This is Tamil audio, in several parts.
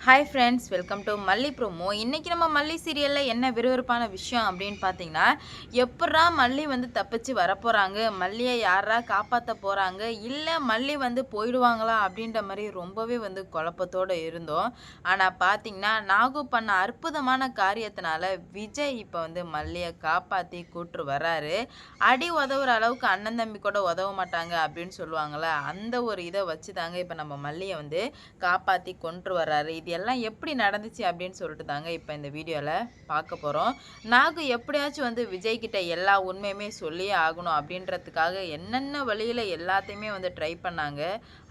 ஹாய் ஃப்ரெண்ட்ஸ், வெல்கம் டு மல்லி ப்ரோமோ. இன்றைக்கி நம்ம மல்லி சீரியலில் என்ன விறுவிறுப்பான விஷயம் அப்படின்னு பார்த்தீங்கன்னா, எப்பட்றா மல்லி வந்து தப்பிச்சு வரப்போகிறாங்க, மல்லியை யாரா காப்பாற்ற போகிறாங்க, இல்லை மல்லி வந்து போயிடுவாங்களா அப்படின்ற மாதிரி ரொம்பவே வந்து குழப்பத்தோடு இருந்தோம். ஆனால் பார்த்தீங்கன்னா, நாகு பண்ண அற்புதமான காரியத்தினால விஜய் இப்போ வந்து மல்லியை காப்பாற்றி கூட்டு வராரு. அடி உதவுற அளவுக்கு அண்ணன் தம்பி கூட உதவ மாட்டாங்க அப்படின்னு சொல்லுவாங்கள்ல, அந்த ஒரு இதை வச்சு தாங்க இப்போ நம்ம மல்லியை வந்து காப்பாற்றி கொண்டு வர்றாரு. இது எல்லாம் எப்படி நடந்துச்சு அப்படின்னு சொல்லிட்டு தாங்க இப்போ இந்த வீடியோவில் பார்க்க போகிறோம். நாகு எப்படியாச்சும் வந்து விஜய் கிட்ட எல்லா உண்மையுமே சொல்லியே ஆகணும் அப்படின்றதுக்காக என்னென்ன வழியில் எல்லாத்தையுமே வந்து ட்ரை பண்ணாங்க.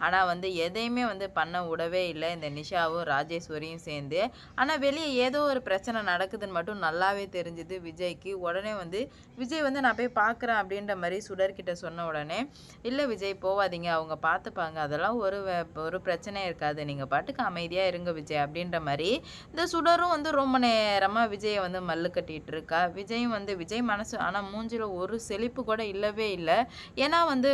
ஆனால் வந்து எதையுமே வந்து பண்ண விடவே இல்லை இந்த நிஷாவும் ராஜேஸ்வரியும் சேர்ந்து. ஆனால் வெளியே ஏதோ ஒரு பிரச்சனை நடக்குதுன்னு மட்டும் நல்லாவே தெரிஞ்சுது விஜய்க்கு. உடனே வந்து விஜய் வந்து நான் போய் பார்க்குறேன் அப்படின்ற மாதிரி சுடர்கிட்ட சொன்ன உடனே, இல்லை விஜய் போவாதீங்க, அவங்க பார்த்துப்பாங்க, அதெல்லாம் ஒரு பிரச்சனையும் இருக்காது, நீங்கள் பாட்டுக்கு அமைதியாக இருங்க விஜய் அப்படின்ற மாதிரி இந்த சுடரும் வந்து ரொம்ப நேரமாக விஜயை வந்து மல்லு கட்டிகிட்டு இருக்கா. விஜயும் வந்து விஜய் மனசு ஆனால் மூஞ்சில் ஒரு செழிப்பு கூட இல்லவே இல்லை. ஏன்னா வந்து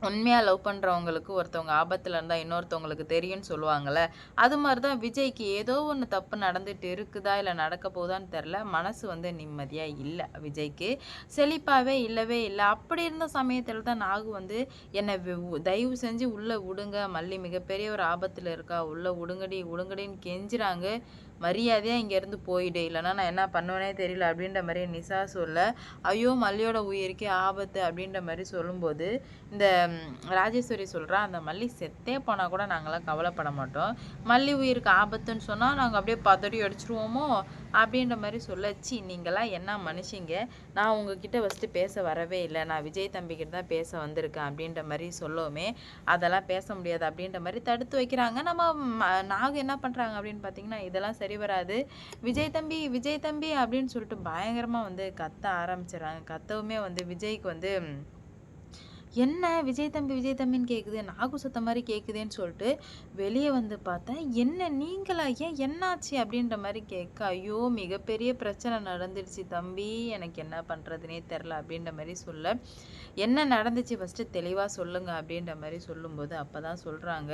உண்மையாக லவ் பண்ணுறவங்களுக்கு ஒருத்தவங்க ஆபத்தில் இருந்தால் இன்னொருத்தவங்களுக்கு தெரியும்னு சொல்லுவாங்கள்ல, அது மாதிரி தான் விஜய்க்கு ஏதோ ஒன்று தப்பு நடந்துட்டு இருக்குதா இல்லை நடக்க போதான்னு தெரில. மனசு வந்து நிம்மதியாக இல்லை விஜய்க்கு, செழிப்பாகவே இல்லவே இல்லை. அப்படி இருந்த சமயத்தில் தான் நாகு வந்து என்னை தயவு செஞ்சு உள்ளே விடுங்க, மல்லி மிகப்பெரிய ஒரு ஆபத்தில் இருக்கா, உள்ளே விடுங்கடி விடுங்கடின்னு கெஞ்சுறாங்க. மரியாதையாக இங்கேருந்து போயிடு, இல்லைனா நான் என்ன பண்ணுவேனே தெரியல அப்படின்ற மாதிரி நிஷா சொல்ல, ஐயோ மல்லியோட உயிருக்கே ஆபத்து அப்படின்ற மாதிரி சொல்லும்போது இந்த ராஜேஸ்வரி சொல்கிறா, அந்த மல்லி செத்தே போனால் கூட நாங்களாம் கவலைப்பட மாட்டோம், மல்லி உயிருக்கு ஆபத்துன்னு சொன்னால் நாங்கள் அப்படியே பதறி அடிச்சிருவோமோ அப்படின்ற மாதிரி சொல்லச்சு. நீங்களாம் என்ன மனுஷிங்க, நான் உங்ககிட்ட ஃபஸ்ட்டு பேச வரவே இல்லை, நான் விஜய் தம்பிக்கிட்ட தான் பேச வந்திருக்கேன் அப்படின்ற மாதிரி சொல்லவுமே அதெல்லாம் பேச முடியாது அப்படின்ற மாதிரி தடுத்து வைக்கிறாங்க. நம்ம நாங்கள் என்ன பண்ணுறாங்க அப்படின்னு பார்த்தீங்கன்னா, இதெல்லாம் சரி வராது, விஜய் தம்பி விஜய் தம்பி அப்படின்னு சொல்லிட்டு பயங்கரமாக வந்து கத்த ஆரம்பிச்சிடறாங்க. கத்தவுமே வந்து விஜய்க்கு வந்து என்ன விஜய் தம்பின்னு கேட்குது, நாகு சத்த மாதிரி கேட்குதேன்னு சொல்லிட்டு வெளியே வந்து பார்த்தேன். என்ன நீங்களா, ஏன் என்னாச்சு அப்படின்ற மாதிரி கேட்க, ஐயோ மிகப்பெரிய பிரச்சனை நடந்துடுச்சு தம்பி, எனக்கு என்ன பண்ணுறதுனே தெரில அப்படின்ற மாதிரி சொல்ல, என்ன நடந்துச்சு ஃபஸ்ட்டு தெளிவாக சொல்லுங்க அப்படின்ற மாதிரி சொல்லும்போது அப்போ தான் சொல்கிறாங்க,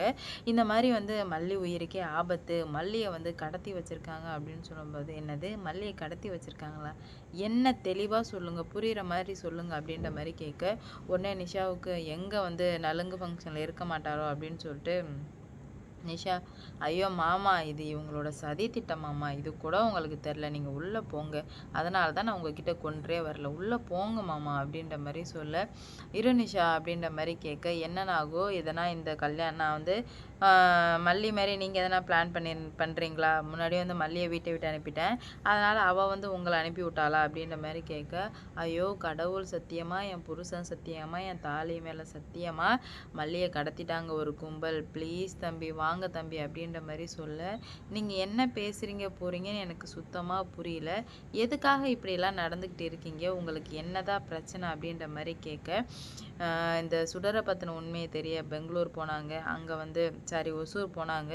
இந்த மாதிரி வந்து மல்லி உயிருக்கே ஆபத்து, மல்லியை வந்து கடத்தி வச்சுருக்காங்க அப்படின்னு சொல்லும்போது, என்னது மல்லியை கடத்தி வச்சுருக்காங்களா, என்ன தெளிவாக சொல்லுங்கள், புரிகிற மாதிரி சொல்லுங்கள் அப்படின்ற மாதிரி கேட்க, உடனே நிஷாவுக்கு எங்கே வந்து நலுங்கு ஃபங்க்ஷனில் இருக்க மாட்டாரோ அப்படின்னு சொல்லிட்டு நிஷா, ஐயோ மாமா இது இவங்களோட சதி திட்டம் மாமா, இது கூட உங்களுக்கு தெரில, நீங்கள் உள்ளே போங்க, அதனால தான் நான் உங்ககிட்ட கொன்றே வரல, உள்ளே போங்க மாமா அப்படின்ற மாதிரி சொல்ல, இரு நிஷா அப்படின்ற மாதிரி கேட்க, என்னன்னாகோ எதனா இந்த கல்யாணம் நான் வந்து மல்லி மாதிரி நீங்கள் எதனா பிளான் பண்ணுறீங்களா, முன்னாடியே வந்து மல்லியை வீட்டை விட்டு அனுப்பிட்டேன், அதனால் அவள் வந்து உங்களை அனுப்பி விட்டாளா அப்படின்ற மாதிரி கேட்க, ஐயோ கடவுள் சத்தியமாக, என் புருஷன் சத்தியமாக, என் தாலி மேலே சத்தியமாக மல்லியை கடத்திட்டாங்க ஒரு கும்பல், ப்ளீஸ் தம்பி வாங்க தம்பி அப்படின்ற மாதிரி சொல்ல, நீங்கள் என்ன பேசுகிறீங்க போகிறீங்கன்னு எனக்கு சுத்தமாக புரியல, எதுக்காக இப்படியெல்லாம் நடந்துக்கிட்டு இருக்கீங்க, உங்களுக்கு என்னதான் பிரச்சனை அப்படின்ற மாதிரி கேட்க, இந்த சுடரை பற்றின உண்மையை தெரிய பெங்களூர் போனாங்க, அங்கே வந்து ஒசூர் போனாங்க,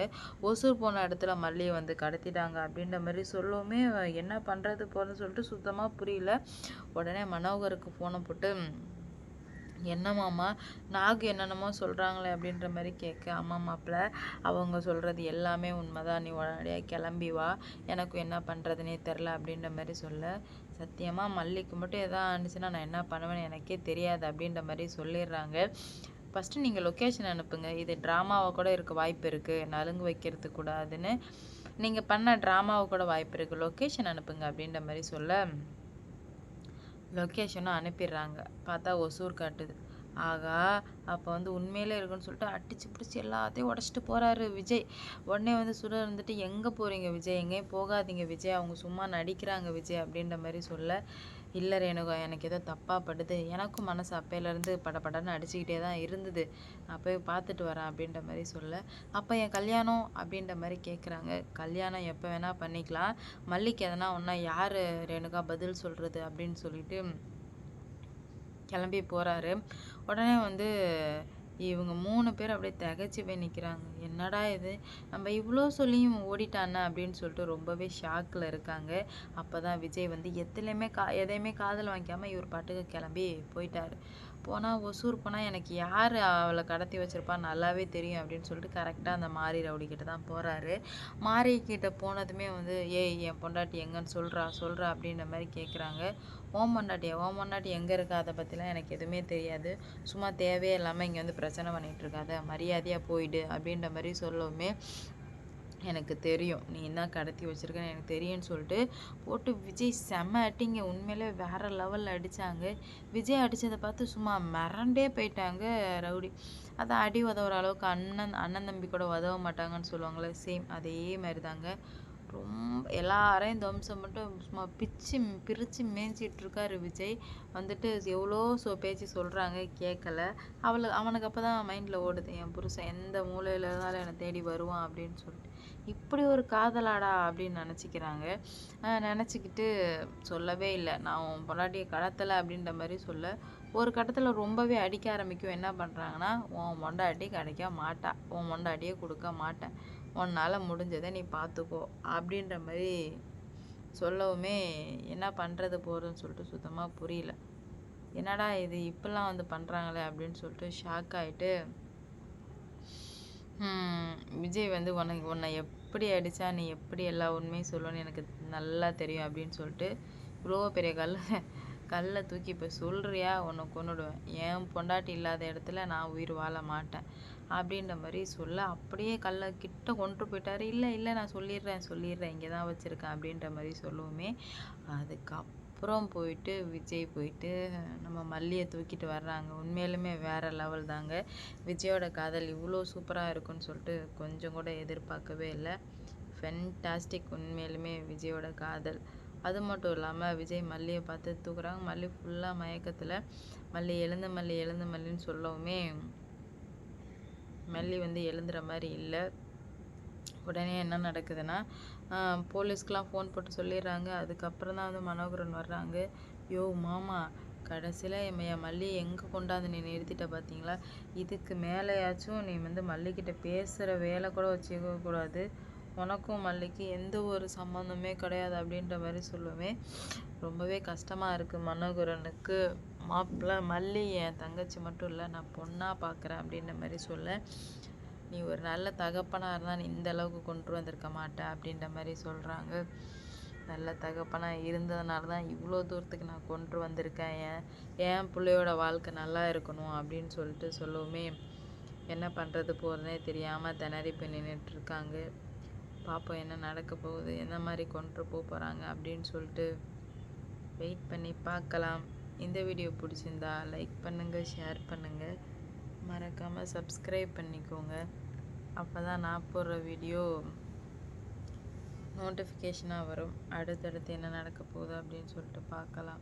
ஒசூர் போன இடத்துல மல்லியை வந்து கடத்திட்டாங்க அப்படின்ற மாதிரி சொல்லவுமே என்ன பண்ணுறது போகிறதுன்னு சொல்லிட்டு சுத்தமாக புரியல. உடனே மனோகருக்கு ஃபோனை போட்டு, என்னமாம்மா நாகு என்னென்னமோ சொல்கிறாங்களே அப்படின்ற மாதிரி கேட்க, அம்மா மாப்பிள்ள அவங்க சொல்கிறது எல்லாமே உண்மைதான், நீ உடனடியாக கிளம்பி வா, எனக்கும் என்ன பண்ணுறதுனே தெரில அப்படின்ற மாதிரி சொல்ல, சத்தியமாக மல்லிக்கு மட்டும் எதாவது ஆனிச்சுன்னா நான் என்ன பண்ணுவேன்னு எனக்கே தெரியாது அப்படின்ற மாதிரி சொல்லிடுறாங்க. ஃபஸ்ட்டு நீங்கள் லொக்கேஷன் அனுப்புங்க, இது ட்ராமாவை கூட இருக்க வாய்ப்பு இருக்குது, நலுங்கு வைக்கிறதுக்கு கூடாதுன்னு நீங்கள் பண்ண ட்ராமாவை கூட வாய்ப்பு இருக்குது, லொக்கேஷன் அனுப்புங்க அப்படின்ற மாதிரி சொல்ல, லொக்கேஷனும் அனுப்பிடுறாங்க. பார்த்தா ஒசூர் காட்டுது. ஆகா, அப்போ வந்து உண்மையிலே இருக்குன்னு சொல்லிட்டு அடிச்சு பிடிச்சி எல்லாத்தையும் உடச்சிட்டு போகிறாரு விஜய். உடனே வந்து சுடர் இருந்துட்டு, எங்கே போகிறீங்க விஜய், எங்கேயும் போகாதீங்க விஜய், அவங்க சும்மா நடிக்கிறாங்க விஜய் அப்படின்ற மாதிரி சொல்ல, இல்லை ரேணுகா எனக்கு ஏதோ தப்பாக படுது, எனக்கும் மனசு அப்பையிலேருந்து படப்படன்னு அடிச்சுக்கிட்டே தான் இருந்தது, நான் போய் பார்த்துட்டு வரேன் அப்படின்ற மாதிரி சொல்ல, அப்போ என் கல்யாணம் அப்படின்ற மாதிரி கேட்குறாங்க. கல்யாணம் எப்போ வேணால் பண்ணிக்கலாம், மல்லிக்கு எதனா ஒன்றா யார் ரேணுகா பதில் சொல்கிறது அப்படின்னு சொல்லிட்டு கிளம்பி போகிறாரு. உடனே வந்து இவங்க 3 பேர் அப்படியே திகைச்சு போய் நிற்கிறாங்க. என்னடா இது, நம்ம இவ்வளோ சொல்லியும் ஓடிட்டானே அப்படின்னு சொல்லிட்டு ரொம்பவே ஷாக்கில் இருக்காங்க. அப்போ தான் விஜய் வந்து எதையுமே காதில் வாங்கிக்காமல் இவர் பாட்டுக்கு கிளம்பி போயிட்டார். போனால் ஒசூர் போனால் எனக்கு யார் அவளை கடத்தி வச்சிருப்பா நல்லாவே தெரியும் அப்படின்னு சொல்லிட்டு கரெக்டாக அந்த மாரி ரவுடி கிட்ட தான் போகிறாரு. மாரி கிட்ட போனதுமே வந்து ஏய் என் பொண்டாட்டி எங்கன்னு சொல்கிறா அப்படின்ற மாதிரி கேட்குறாங்க. ஓம் பொண்டாட்டி எங்கே இருக்கா அதை பற்றிலாம் எனக்கு எதுவுமே தெரியாது, சும்மா தேவையே இல்லாமல் இங்கே வந்து பிரச்சனை பண்ணிகிட்டு இருக்காத, மரியாதையாக போயிடு அப்படின்ற மாதிரி சொல்லவுமே எனக்கு தெரியும் நீ என்ன கடத்தி வச்சிருக்கன்னு எனக்கு தெரியும்னு சொல்லிட்டு போட்டு விஜய் செம்ம அடிங்க. உண்மையிலே வேற லெவலில் அடித்தாங்க. விஜய் அடித்ததை பார்த்து சும்மா மிரண்டே போயிட்டாங்க ரவுடி. அதான் அடி உதவுற அளவுக்கு அண்ணன் தம்பி கூட உதவ மாட்டாங்கன்னு சொல்லுவாங்களே, சேம் அதே மாதிரி தாங்க. ரொம்ப எல்லாரையும் துவம்சம் மட்டும் சும்மா பிரித்து மேய்ஞ்சிட்டு இருக்காரு விஜய். வந்துட்டு எவ்வளோ பேச்சு சொல்கிறாங்க கேட்கல. அவனுக்கு அப்போ தான் மைண்டில் ஓடுது, என் புருஷன் எந்த மூலையில் இருந்தாலும் என்னை தேடி வருவான் அப்படின்னு சொல்லிட்டு. இப்படி ஒரு காதலாடா அப்படின்னு நினச்சிக்கிட்டு சொல்லவே இல்லை, நான் உன் பொண்டாட்டியை கடத்தலை அப்படின்ற மாதிரி சொல்ல. ஒரு கட்டத்தில் ரொம்பவே அடிக்க ஆரம்பிக்கும். என்ன பண்ணுறாங்கன்னா, உன் பொண்டாட்டி கிடைக்க மாட்டா, உன் பொண்டாட்டியே கொடுக்க மாட்டேன், உன்னால் முடிஞ்சதை நீ பார்த்துக்கோ அப்படின்ற மாதிரி சொல்லவுமே என்ன பண்ணுறது போகிறதுன்னு சொல்லிட்டு சுத்தமாக புரியல. என்னடா இது இப்பெல்லாம் வந்து பண்ணுறாங்களே அப்படின்னு சொல்லிட்டு ஷாக் ஆகிட்டு விஜய் வந்து உன்னை எப்படி அடித்தா நீ எப்படி எல்லா உண்மையும் சொல்லணும்னு எனக்கு நல்லா தெரியும் அப்படின்னு சொல்லிட்டு இவ்வளோ பெரிய கல்லை தூக்கி இப்போ சொல்கிறியா உன்னை கொன்னுடுவேன், என் பொண்டாட்டி இல்லாத இடத்துல நான் உயிர் வாழ மாட்டேன் அப்படின்ற மாதிரி சொல்ல அப்படியே கல்லை கிட்ட கொண்டு போயிட்டாரு. இல்லை நான் சொல்லிடுறேன் இங்கே தான் வச்சுருக்கேன் அப்படின்ற மாதிரி சொல்லுவோமே. அதுக்கப்புறம் விஜய் போயிட்டு நம்ம மல்லியை தூக்கிட்டு வர்றாங்க. உண்மையிலுமே வேறு லெவல் தாங்க. விஜயோட காதல் இவ்வளோ சூப்பராக இருக்குன்னு சொல்லிட்டு கொஞ்சம் கூட எதிர்பார்க்கவே இல்லை. ஃபென்டாஸ்டிக் உண்மையிலுமே விஜயோட காதல். அது மட்டும் இல்லாமல் விஜய் மல்லியை பார்த்து தூக்குறாங்க. மல்லி ஃபுல்லாக மயக்கத்தில் மல்லி எழுந்துன்னு சொல்லவுமே மல்லி வந்து எழுந்துற மாதிரி இல்லை. உடனே என்ன நடக்குதுன்னா போலீஸ்க்கெலாம் ஃபோன் போட்டு சொல்லிடுறாங்க. அதுக்கப்புறம் தான் வந்து மனோகரன் வர்றாங்க. யோ மாமா, கடைசியில் என் மல்லி எங்கே கொண்டாந்து நீ நிறுத்திட்ட பார்த்தீங்களா, இதுக்கு மேலேயாச்சும் நீ வந்து மல்லிக்கிட்ட பேசுகிற வேலை கூட வச்சுக்கக்கூடாது, உனக்கும் மல்லிக்கு எந்த ஒரு சம்மந்தமே கிடையாது அப்படின்ற மாதிரி சொல்லுவேன். ரொம்பவே கஷ்டமாக இருக்குது மனோகரனுக்கு. மாப்பிள்ளை மல்லி என் தங்கச்சி மட்டும் இல்லை, நான் பொண்ணாக பார்க்குறேன் அப்படின்ற மாதிரி சொல்ல, நீ ஒரு நல்ல தகப்பனாக இருந்தால் நீ இந்த அளவுக்கு கொண்டு வந்திருக்க மாட்டேன் அப்படின்ற மாதிரி சொல்கிறாங்க. நல்ல தகப்பனாக இருந்ததுனால தான் இவ்வளோ தூரத்துக்கு நான் கொண்டு வந்திருக்கேன், என் பிள்ளையோட வாழ்க்கை நல்லா இருக்கணும் அப்படின்னு சொல்லிட்டு சொல்லவுமே என்ன பண்ணுறது போகிறதுனே தெரியாமல் திணறி போய் நின்றுட்டுருக்காங்க. பார்ப்போம் என்ன நடக்க போகுது, என்ன மாதிரி கொண்டு போகிறாங்க அப்படின்னு சொல்லிட்டு வெயிட் பண்ணி பார்க்கலாம். இந்த வீடியோ பிடிச்சிருந்தா லைக் பண்ணுங்கள், ஷேர் பண்ணுங்கள், மறக்காமல் சப்ஸ்கிரைப் பண்ணிக்கோங்க. அப்போ தான் நான் போடுற வீடியோ நோட்டிஃபிகேஷனாக வரும். அடுத்தடுத்து என்ன நடக்க போகுது அப்படின்னு சொல்லிட்டு பார்க்கலாம்.